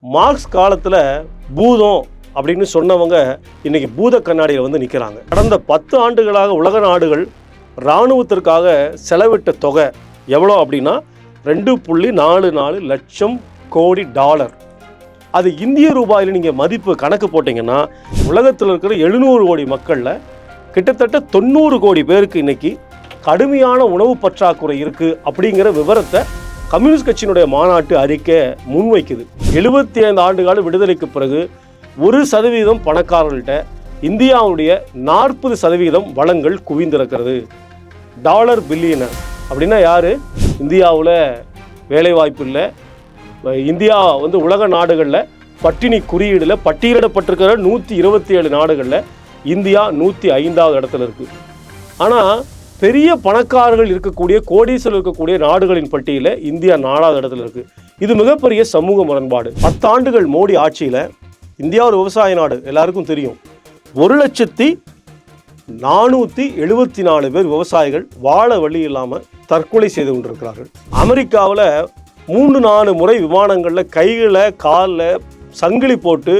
Marks காலத்தில் பூதம் அப்படின்னு சொன்னவங்க இன்னைக்கு பூத கண்ணாடியில் வந்து நிற்கிறாங்க. கடந்த 10 ஆண்டுகளாக உலக நாடுகள் இராணுவத்திற்காக செலவிட்ட தொகை எவ்வளோ அப்படின்னா 2.44 லட்சம் கோடி டாலர். அது இந்திய ரூபாயில் நீங்கள் மதிப்பு கணக்கு போட்டிங்கன்னா உலகத்தில் இருக்கிற 700 கோடி மக்களில் கிட்டத்தட்ட 90 கோடி பேருக்கு இன்னைக்கு கடுமையான உணவு பற்றாக்குறை இருக்குது அப்படிங்கிற விவரத்தை கம்யூனிஸ்ட் கட்சியினுடைய மாநாட்டு அறிக்கை முன்வைக்குது. 75 ஆண்டுகால விடுதலைக்கு பிறகு 1% பணக்காரர்கள்ட்ட இந்தியாவுடைய 40% வளங்கள் குவிந்திருக்கிறது. டாலர் பில்லியனர் அப்படின்னா யார்? இந்தியாவில் வேலைவாய்ப்பு இல்லை. இந்தியா வந்து உலக நாடுகளில் பட்டினி குறியீடில் பட்டியலிடப்பட்டிருக்கிற 127 நாடுகளில் இந்தியா 105வது இடத்துல இருக்குது. ஆனால் பெரிய பணக்காரர்கள் இருக்கக்கூடிய கோடீஸ்வரர்கள் இருக்கக்கூடிய நாடுகளின் பட்டியலில் இந்தியா 4வது இடத்துல இருக்குது. இது மிகப்பெரிய சமூக முரண்பாடு. 10 ஆண்டுகள் மோடி ஆட்சியில் இந்தியா ஒரு விவசாய நாடு, எல்லாருக்கும் தெரியும். 1,474,000 பேர் விவசாயிகள் வாழ வழி இல்லாமல் தற்கொலை செய்து கொண்டிருக்கிறார்கள். அமெரிக்காவில் 3-4 முறை விமானங்களில் கைகளை காலில் சங்கிலி போட்டு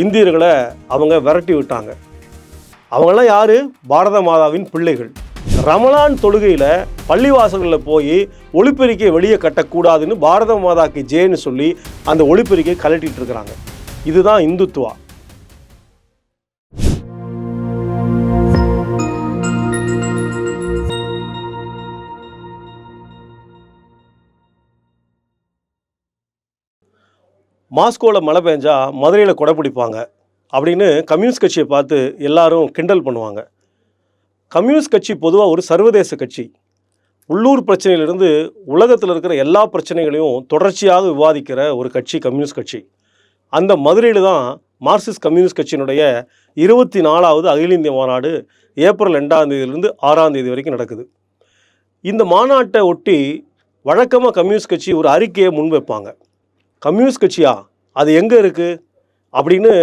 இந்தியர்களை அவங்க விரட்டி விட்டாங்க. அவங்களாம் யார்? பாரத மாதாவின் பிள்ளைகள். ரமலான் தொழுகையில் பள்ளிவாசல்களில் போய் ஒளிப்பெருக்கையை வெளியே கட்டக்கூடாதுன்னு பாரத மாதாக்கு ஜேன்னு சொல்லி அந்த ஒளிப்பெருக்கையை கலட்டிட்டு இருக்கிறாங்க. இதுதான் இந்துத்துவா. மாஸ்கோவில் மழை பெஞ்சா மதுரையில் கொடை பிடிப்பாங்க அப்படின்னு கம்யூனிஸ்ட் கட்சியை பார்த்து எல்லாரும் கிண்டல் பண்ணுவாங்க. கம்யூனிஸ்ட் கட்சி பொதுவாக ஒரு சர்வதேச கட்சி. உள்ளூர் பிரச்சனையிலிருந்து உலகத்தில் இருக்கிற எல்லா பிரச்சனைகளையும் தொடர்ச்சியாக விவாதிக்கிற ஒரு கட்சி கம்யூனிஸ்ட் கட்சி. அந்த மதுரையில் தான் மார்க்சிஸ்ட் கம்யூனிஸ்ட் கட்சியினுடைய 24வது அகில இந்திய மாநாடு ஏப்ரல் 2ஆம் தேதியிலிருந்து 6ஆம் தேதி வரைக்கும் நடக்குது. இந்த மாநாட்டை ஒட்டி வழக்கமாக கம்யூனிஸ்ட் கட்சி ஒரு அறிக்கையை முன்வைப்பாங்க. கம்யூனிஸ்ட் கட்சியா, அது எங்கே இருக்குது அப்படின்னு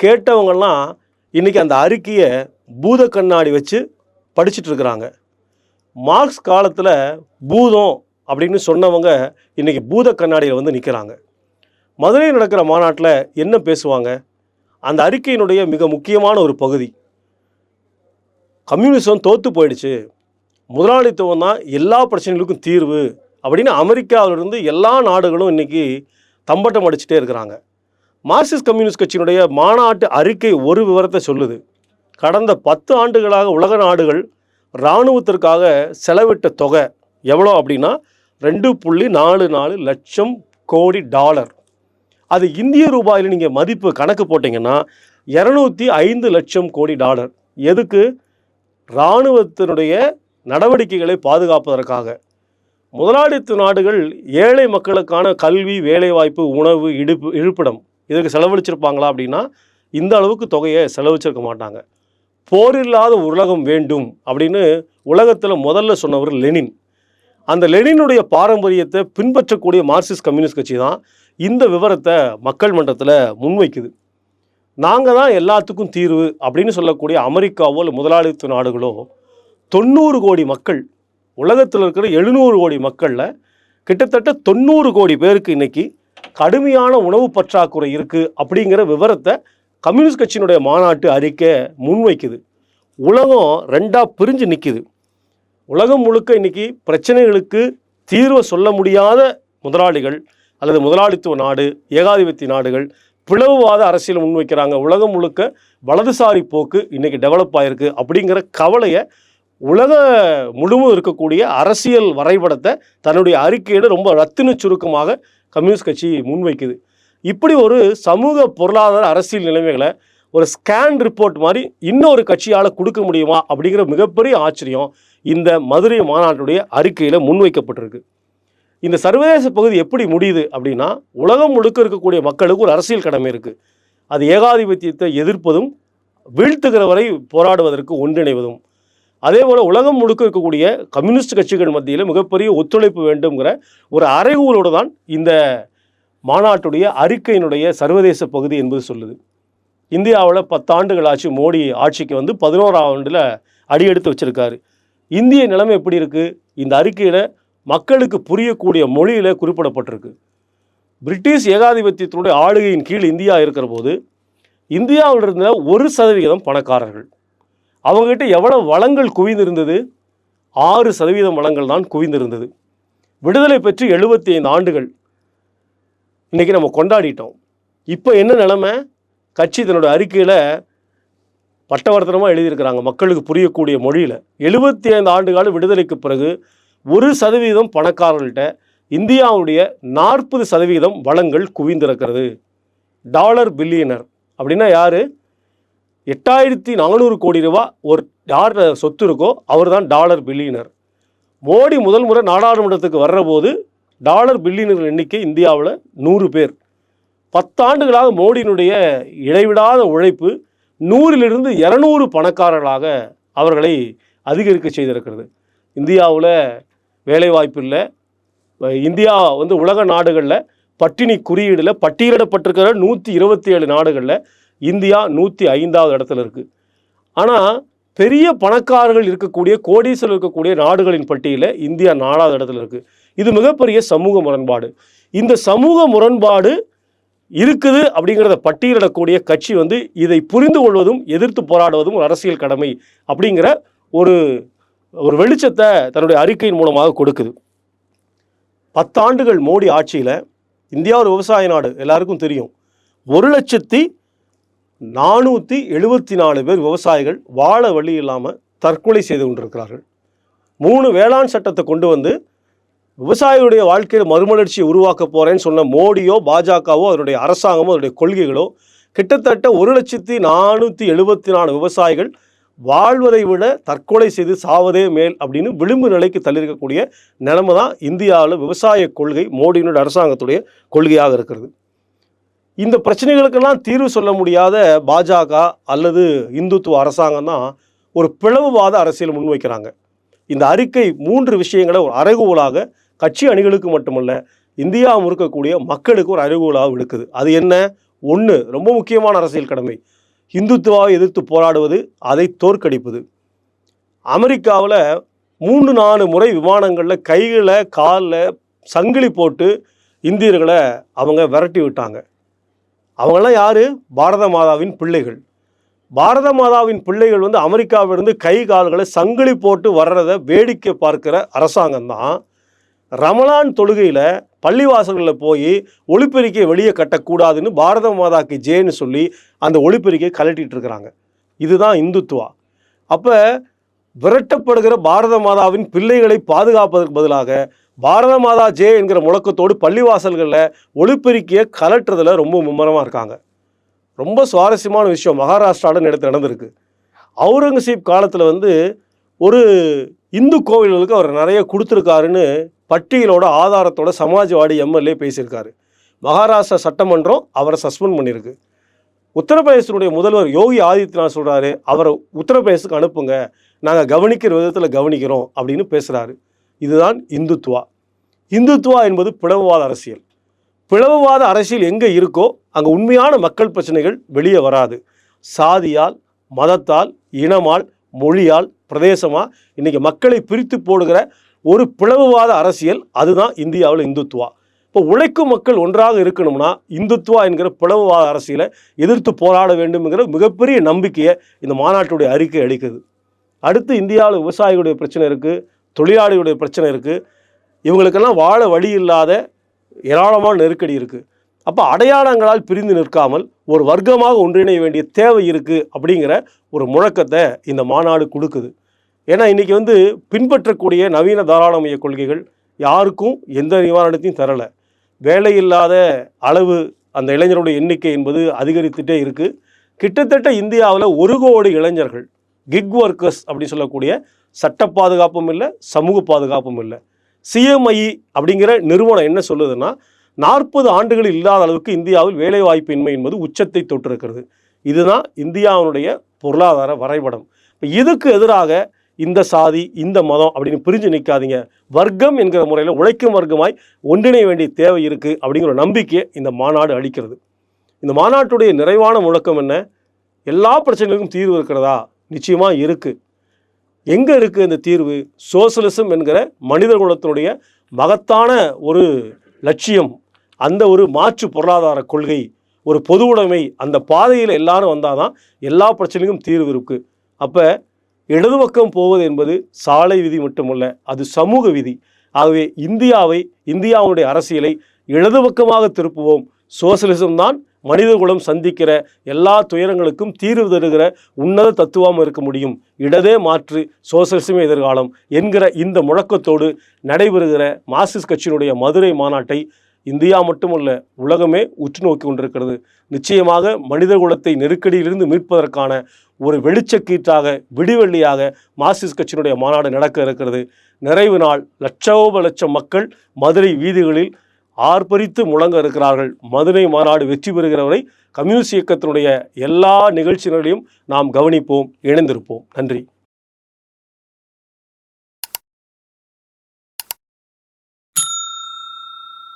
கேட்டவங்கெல்லாம் இன்றைக்கி அந்த அறிக்கையை பூத கண்ணாடி வச்சு படிச்சுட்டு இருக்கிறாங்க. மார்க்ஸ் காலத்தில் பூதம் அப்படின்னு சொன்னவங்க இன்றைக்கி பூத கண்ணாடியில் வந்து நிற்கிறாங்க. மதுரையில் நடக்கிற மாநாட்டில் என்ன பேசுவாங்க? அந்த அறிக்கையினுடைய மிக முக்கியமான ஒரு பகுதி, கம்யூனிசம் தோற்று போயிடுச்சு, முதலாளித்துவம் தான் எல்லா பிரச்சனைகளுக்கும் தீர்வு அப்படின்னு அமெரிக்காவிலிருந்து எல்லா நாடுகளும் இன்றைக்கி தம்பட்டம் அடிச்சுட்டே இருக்கிறாங்க. மார்க்சிஸ்ட் கம்யூனிஸ்ட் கட்சியினுடைய மாநாட்டு அறிக்கை ஒரு விவரத்தை சொல்லுது. கடந்த 10 ஆண்டுகளாக உலக நாடுகள் இராணுவத்திற்காக செலவிட்ட தொகை எவ்வளோ அப்படின்னா 2.44 லட்சம் கோடி டாலர். அது இந்திய ரூபாயில் நீங்கள் மதிப்பு கணக்கு போட்டிங்கன்னா 205 லட்சம் கோடி டாலர். எதுக்கு? இராணுவத்தினுடைய நடவடிக்கைகளை பாதுகாப்பதற்காக. முதலாளித்துவ நாடுகள் ஏழை மக்களுக்கான கல்வி, வேலைவாய்ப்பு, உணவு, இருப்பிடம் இதுக்கு செலவழிச்சிருப்பாங்களா அப்படின்னா இந்த அளவுக்கு தொகையை செலவழிச்சிருக்க மாட்டாங்க. போரில்லாத உலகம் வேண்டும் அப்படின்னு உலகத்தில் முதல்ல சொன்னவர் லெனின். அந்த லெனினுடைய பாரம்பரியத்தை பின்பற்றக்கூடிய மார்க்சிஸ்ட் கம்யூனிஸ்ட் கட்சி தான் இந்த விவரத்தை மக்கள் மன்றத்தில் முன்வைக்குது. நாங்கள் தான் எல்லாத்துக்கும் தீர்வு அப்படின்னு சொல்லக்கூடிய அமெரிக்காவோ இல்லை முதலாளித்துவ நாடுகளோ 90 கோடி மக்கள், உலகத்தில் இருக்கிற 700 கோடி மக்களில் கிட்டத்தட்ட 90 கோடி பேருக்கு இன்றைக்கி கடுமையான உணவு பற்றாக்குறை இருக்குது அப்படிங்கிற விவரத்தை கம்யூனிஸ்ட் கட்சியினுடைய மாநாட்டு அறிக்கை முன்வைக்குது. உலகம் 2ஆக பிரிஞ்சு நிற்கிது. உலகம் முழுக்க இன்றைக்கி பிரச்சனைகளுக்கு தீர்வை சொல்ல முடியாத முதலாளிகள் அல்லது முதலாளித்துவ நாடு, ஏகாதிபத்திய நாடுகள் பிளவுவாத அரசியல் முன்வைக்கிறாங்க. உலகம் முழுக்க வலதுசாரி போக்கு இன்றைக்கி டெவலப் ஆகிருக்கு அப்படிங்கிற கவலையை உலக முழுவதும் இருக்கக்கூடிய அரசியல் வரைபடத்தை தன்னுடைய அறிக்கையில் ரொம்ப ரத்தின சுருக்கமாக கம்யூனிஸ்ட் கட்சி முன்வைக்குது. இப்படி ஒரு சமூக பொருளாதார அரசியல் நிலைமைகளை ஒரு ஸ்கேன் ரிப்போர்ட் மாதிரி இன்னொரு கட்சியால் கொடுக்க முடியுமா அப்படிங்கிற மிகப்பெரிய ஆச்சரியம் இந்த மதுரை மாநாட்டுடைய அறிக்கையில் முன்வைக்கப்பட்டிருக்கு. இந்த சர்வதேச பகுதி எப்படி முடியுது அப்படின்னா உலகம் முழுக்க இருக்கக்கூடிய மக்களுக்கு ஒரு அரசியல் கடமை இருக்குது. அது ஏகாதிபத்தியத்தை எதிர்ப்பதும் வீழ்த்துகிற வரை போராடுவதற்கு ஒன்றிணைவதும். அதே போல் உலகம் முழுக்க இருக்கக்கூடிய கம்யூனிஸ்ட் கட்சிகள் மத்தியில் மிகப்பெரிய ஒத்துழைப்பு வேண்டும்ங்கிற ஒரு அறைகூலோடு தான் இந்த மாநாட்டுடைய அறிக்கையினுடைய சர்வதேச பகுதி என்பது சொல்லுது. இந்தியாவில் 10 ஆண்டுகள் ஆச்சு மோடி ஆட்சிக்கு வந்து 11ஆம் ஆண்டில் அடியெடுத்து வச்சுருக்காரு. இந்திய நிலைமை எப்படி இருக்குது? இந்த அறிக்கையில் மக்களுக்கு புரியக்கூடிய மொழியில் குறிப்பிடப்பட்டிருக்கு. பிரிட்டிஷ் ஏகாதிபத்தியத்தினுடைய ஆளுகையின் கீழ் இந்தியா இருக்கிற போது இந்தியாவில் இருந்த 1% பணக்காரர்கள். அவங்ககிட்ட எவ்வளவு வளங்கள் குவிந்திருந்தது? 6% வளங்கள் தான் குவிந்திருந்தது. விடுதலை பெற்று 75 ஆண்டுகள் இன்றைக்கி நம்ம கொண்டாடிட்டோம். இப்போ என்ன நிலைமை? கட்சி தன்னுடைய அறிக்கையில் பட்டவர்த்தனமாக எழுதியிருக்கிறாங்க, மக்களுக்கு புரியக்கூடிய மொழியில். 75 ஆண்டுகால விடுதலைக்கு பிறகு 1% பணக்காரர்கள்ட்ட இந்தியாவுடைய 40% வளங்கள் குவிந்திருக்கிறது. டாலர் பில்லியனர் அப்படின்னா யார்? 8400 கோடி ரூபா ஒரு யார் சொத்து இருக்கோ அவர் தான் டாலர் பில்லியனர். மோடி முதல் முறை நாடாளுமன்றத்துக்கு வர்ற போது டாலர் பில்லியனர் எண்ணிக்கை இந்தியாவில் 100 பேர். 10 ஆண்டுகளாக மோடியினுடைய இடைவிடாத உழைப்பு 100லிருந்து 200 பணக்காரர்களாக அவர்களை அதிகரிக்க செய்திருக்கிறது. இந்தியாவில் வேலைவாய்ப்பு இல்லை. இந்தியா உலக நாடுகளில் பட்டினி குறியீடில் பட்டியலிடப்பட்டிருக்கிற 127 நாடுகளில் இந்தியா 105வது இடத்துல இருக்குது. ஆனால் பெரிய பணக்காரர்கள் இருக்கக்கூடிய, கோடீஸ்வரர்கள் இருக்கக்கூடிய நாடுகளின் பட்டியலில் இந்தியா 4வது இடத்துல இருக்குது. இது மிகப்பெரிய சமூக முரண்பாடு. இந்த சமூக முரண்பாடு இருக்குது அப்படிங்கிறத பட்டியலிடக்கூடிய கட்சி இதை புரிந்து கொள்வதும் எதிர்த்து போராடுவதும் ஒரு அரசியல் கடமை அப்படிங்கிற ஒரு வெளிச்சத்தை தன்னுடைய அறிக்கையின் மூலமாக கொடுக்குது. 10 ஆண்டுகள் மோடி ஆட்சியில் இந்தியா ஒரு விவசாய நாடு, எல்லாருக்கும் தெரியும். 1,474,000 பேர் விவசாயிகள் வாழ வழி இல்லாமல் தற்கொலை செய்து கொண்டிருக்கிறார்கள். 3 வேளாண் சட்டத்தை கொண்டு விவசாயிகளுடைய வாழ்க்கையில் மறுமலர்ச்சியை உருவாக்க போகிறேன்னு சொன்ன மோடியோ பாஜகவோ அதனுடைய அரசாங்கமோ அதனுடைய கொள்கைகளோ கிட்டத்தட்ட 1,474,000 விவசாயிகள் வாழ்வதை விட தற்கொலை செய்து சாவதே மேல் அப்படின்னு விளிம்பு நிலைக்கு தள்ளியிருக்கக்கூடிய நிலைமை தான் இந்தியாவில் விவசாய கொள்கை மோடியினுடைய அரசாங்கத்துடைய கொள்கையாக இருக்கிறது. இந்த பிரச்சனைகளுக்கெல்லாம் தீர்வு சொல்ல முடியாத பாஜக அல்லது இந்துத்துவ அரசாங்கம் தான் ஒரு பிளவுவாத அரசியல் முன்வைக்கிறாங்க. இந்த அறிக்கை 3 விஷயங்களை ஒரு அறைகூவலாக கட்சி அணிகளுக்கு மட்டுமல்ல இந்தியா இருக்கக்கூடிய மக்களுக்கு ஒரு அறைகூவலாக விடுக்குது. அது என்ன? 1, ரொம்ப முக்கியமான அரசியல் கடமை, இந்துத்துவாவை எதிர்த்து போராடுவது, அதை தோற்கடிப்பது. அமெரிக்காவில் 3-4 முறை விமானங்களில் கையில் காலில் சங்கிலி போட்டு இந்தியர்களை அவங்க விரட்டி விட்டாங்க. அவங்களாம் யார்? பாரத மாதாவின் பிள்ளைகள். பாரத மாதாவின் பிள்ளைகள் அமெரிக்காவிலிருந்து கை கால்களை சங்கிலி போட்டு வர்றதை வேடிக்கை பார்க்கிற அரசாங்கம் தான் ரமலான் தொழுகையில் பள்ளிவாசல்களில் போய் ஒளிப்பெருக்கையை வெளியே கட்டக்கூடாதுன்னு பாரத மாதாக்கு ஜேன்னு சொல்லி அந்த ஒளிப்பெருக்கையை கலட்டிகிட்டு இருக்கிறாங்க. இதுதான் இந்துத்துவா. அப்போ விரட்டப்படுகிற பாரத மாதாவின் பிள்ளைகளை பாதுகாப்பதற்கு பதிலாக பாரத மாதா ஜே என்கிற முழக்கத்தோடு பள்ளிவாசல்களில் ஒளிப்பெருக்கையை கலட்டுறதுல ரொம்ப மும்முரமாக இருக்காங்க. ரொம்ப சுவாரஸ்யமான விஷயம் மகாராஷ்டிராவில் நடந்திருக்கு. அவுரங்கசீப் காலத்தில் ஒரு இந்து கோவில்களுக்கு அவர் நிறைய கொடுத்துருக்காருன்னு பட்டியலோட ஆதாரத்தோட சமாஜ்வாடி எம்எல்ஏ பேசியிருக்காரு. மகாராஷ்டிரா சட்டமன்றம் அவரை சஸ்பெண்ட் பண்ணியிருக்கு. உத்தரப்பிரதேசனுடைய முதல்வர் யோகி ஆதித்யநாத் சொல்கிறாரு, அவரை உத்தரப்பிரதேசத்துக்கு அனுப்புங்க, நாங்கள் கவனிக்கிற விதத்தில் கவனிக்கிறோம் அப்படின்னு பேசுகிறாரு. இதுதான் இந்துத்துவா. இந்துத்துவா என்பது பிளவுவாத அரசியல். பிளவுவாத அரசியல் எங்கே இருக்கோ அங்கே உண்மையான மக்கள் பிரச்சனைகள் வெளியே வராது. சாதியால், மதத்தால், இனமால், மொழியால், பிரதேசமாக இன்றைக்கி மக்களை பிரித்து போடுகிற ஒரு பிளவுவாத அரசியல், அதுதான் இந்தியாவில் இந்துத்துவா. இப்போ உழைக்கும் மக்கள் ஒன்றாக இருக்கணும்னா இந்துத்துவா என்கிற பிளவுவாத அரசியலை எதிர்த்து போராட வேண்டும்ங்கிற மிகப்பெரிய நம்பிக்கையை இந்த மாநாட்டுடைய அறிக்கை அளிக்குது. அடுத்து இந்தியாவில் விவசாயிகளுடைய பிரச்சனை இருக்குது, தொழிலாளிகளுடைய பிரச்சனை இருக்குது. இவங்களுக்கெல்லாம் வாழ வழி இல்லாத ஏராளமான நெருக்கடி இருக்குது. அப்போ அடையாளங்களால் பிரிந்து நிற்காமல் ஒரு வர்க்கமாக ஒன்றிணைய வேண்டிய தேவை இருக்குது அப்படிங்கிற ஒரு முழக்கத்தை இந்த மாநாடு கொடுக்குது. ஏன்னா இன்றைக்கி பின்பற்றக்கூடிய நவீன தாராளமய கொள்கைகள் யாருக்கும் எந்த நிவாரணத்தையும் தரலை. வேலை இல்லாத அளவு அந்த இளைஞருடைய எண்ணிக்கை என்பது அதிகரித்துகிட்டே இருக்குது. கிட்டத்தட்ட இந்தியாவில் 1 கோடி இளைஞர்கள் கிக் ஒர்க்கர்ஸ் அப்படின்னு சொல்லக்கூடிய சட்ட பாதுகாப்பும் இல்லை, சமூக பாதுகாப்பும் இல்லை. CMI அப்படிங்கிற நிறுவனம் என்ன சொல்லுதுன்னா 40 ஆண்டுகள் இல்லாத அளவுக்கு இந்தியாவில் வேலைவாய்ப்பின்மை என்பது உச்சத்தை தொட்டிருக்கிறது. இதுதான் இந்தியாவுடைய பொருளாதார வரைபடம். இப்போ இதுக்கு எதிராக இந்த சாதி, இந்த மதம் அப்படின்னு பிரிஞ்சு நிற்காதீங்க, வர்க்கம் என்கிற முறையில் உழைக்கும் வர்க்கமாய் ஒன்றிணைய வேண்டிய தேவை இருக்குது அப்படிங்கிற நம்பிக்கையை இந்த மாநாடு அளிக்கிறது. இந்த மாநாட்டுடைய நிறைவான முழக்கம் என்ன? எல்லா பிரச்சனைகளுக்கும் தீர்வு இருக்கிறதா? நிச்சயமாக இருக்குது. எங்கே இருக்குது இந்த தீர்வு? சோசலிசம் என்கிற மனித குலத்தினுடைய மகத்தான ஒரு லட்சியம் அந்த ஒரு மாற்று பொருளாதார கொள்கை, ஒரு பொது உடைமை, அந்த பாதையில் எல்லாரும் வந்தால் தான் எல்லா பிரச்சனைக்கும் தீர்வு இருக்குது. அப்போ இடது பக்கம் போவது என்பது சாலை விதி மட்டுமல்ல, அது சமூக விதி. ஆகவே இந்தியாவுடைய அரசியலை இடது பக்கமாக திருப்புவோம். சோசலிசம் தான் மனிதகுலம் சந்திக்கிற எல்லா துயரங்களுக்கும் தீர்வு தருகிற உன்னத தத்துவமாக இருக்க முடியும். இடதே மாற்று, சோசலிசமே எதிர்காலம் என்கிற இந்த முழக்கத்தோடு நடைபெறுகிற மார்க்சிஸ்ட் கட்சியினுடைய மதுரை மாநாட்டை இந்தியா மட்டுமல்ல, உலகமே உற்று நோக்கி கொண்டிருக்கிறது. நிச்சயமாக மனிதகுலத்தை நெருக்கடியிலிருந்து மீட்பதற்கான ஒரு வெளிச்சக்கீற்றாக, விடிவெள்ளியாக மார்க்சிஸ்ட் கட்சியினுடைய மாநாடு நடக்க இருக்கிறது. நிறைவு நாள் லட்சோப மக்கள் மதுரை வீதிகளில் ஆர்ப்பரித்து முழங்க இருக்கிறார்கள். மதுரை மாநாடு வெற்றி பெறுகிறவரை கம்யூனிஸ்ட் இயக்கத்தினுடைய எல்லா நிகழ்ச்சிகளையும் நாம் கவனிப்போம், இணைந்திருப்போம். நன்றி.